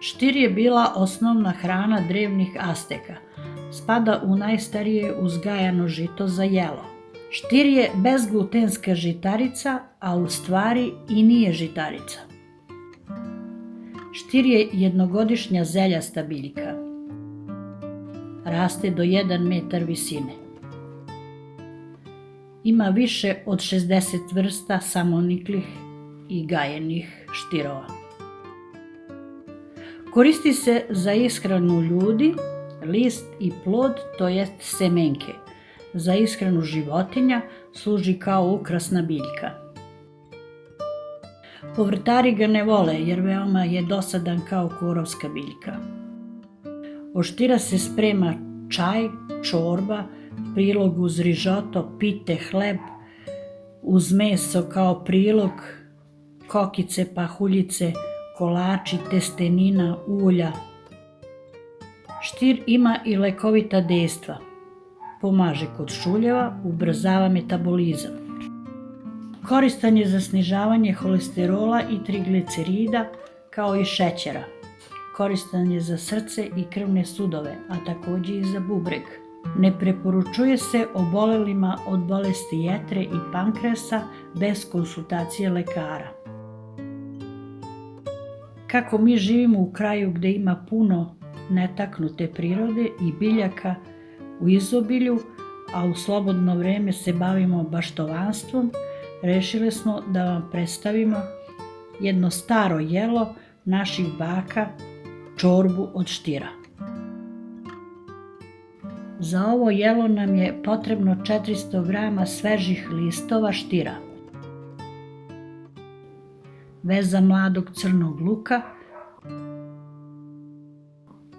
Štir je bila osnovna hrana drevnih Azteka. Spada u najstarije uzgajano žito za jelo. Štir je bezglutenska žitarica, a u stvari i nije žitarica. Štir je jednogodišnja zeljasta biljka. Raste do 1 metar visine. Ima više od 60 vrsta samoniklih i gajenih štirova. Koristi se za ishranu ljudi, list i plod, to jest semenke. Za ishranu životinja služi kao ukrasna biljka. Povrtari ga ne vole jer veoma je dosadan kao korovska biljka. Od štira se sprema čaj, čorba, prilog uz rižoto, pite, hleb, uz meso kao prilog, kokice, pahuljice, kolači, testenina, ulja. Štir ima i lekovita dejstva. Pomaže kod šuljeva, ubrzava metabolizam. Koristan je za snižavanje holesterola i triglicerida, kao i šećera. Koristan je za srce i krvne sudove, a takođe i za bubreg. Ne preporučuje se obolelima od bolesti jetre i pankreasa bez konsultacije lekara. Kako mi živimo u kraju gde ima puno netaknute prirode i biljaka u izobilju, a u slobodno vreme se bavimo baštovanstvom, rešili smo da vam predstavimo jedno staro jelo naših baka, čorbu od štira. Za ovo jelo nam je potrebno 400 grama svežih listova štira, veza mladog crnog luka,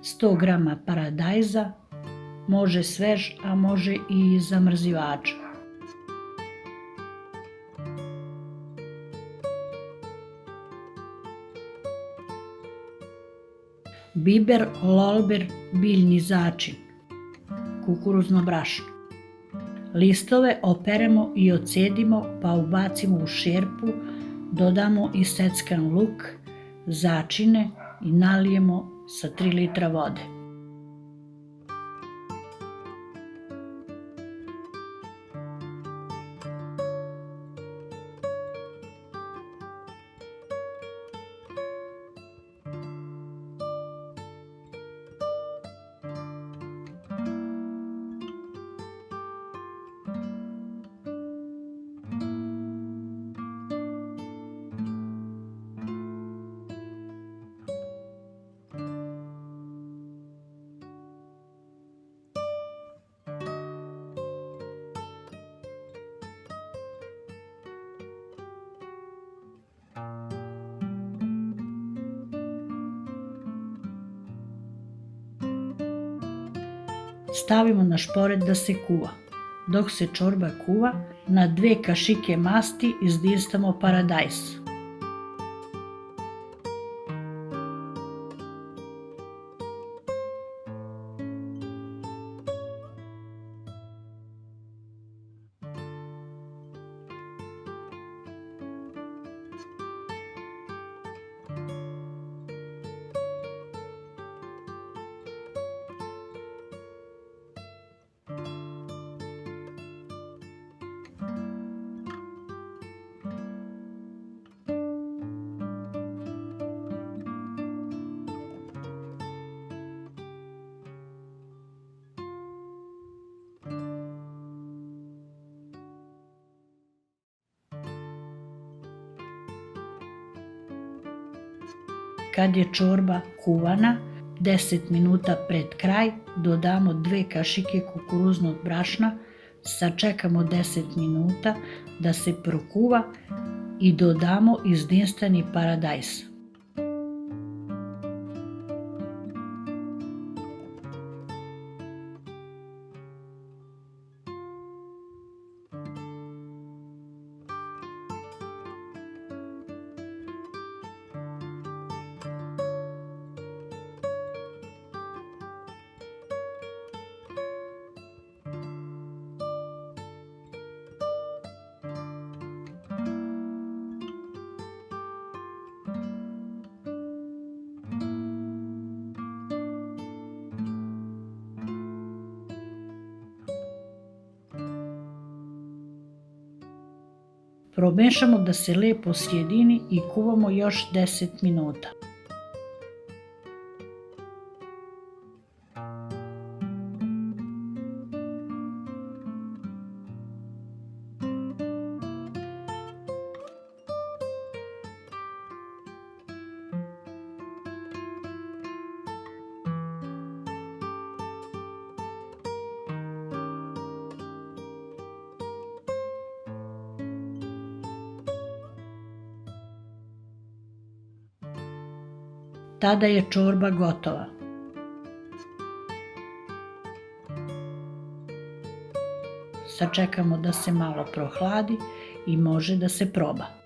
100 grama paradajza, može svež, a može i iz zamrzivača. Biber, lolber, biljni začin, kukuruzno brašno. Listove operemo i ocedimo pa ubacimo u šerpu, dodamo i seckan luk, začine i nalijemo sa 3 litra vode. Stavimo na šporet da se kuva. Dok se čorba kuva, na 2 kašike masti izdistamo paradajz. Kad je čorba kuvana, 10 minuta pred kraj dodamo 2 kašike kukuruznog brašna, sačekamo 10 minuta da se prokuva i dodamo izdinstveni paradajz. Promešamo da se lepo sjedini i kuvamo još 10 minuta. Tada je čorba gotova. Sačekamo da se malo prohladi i može da se proba.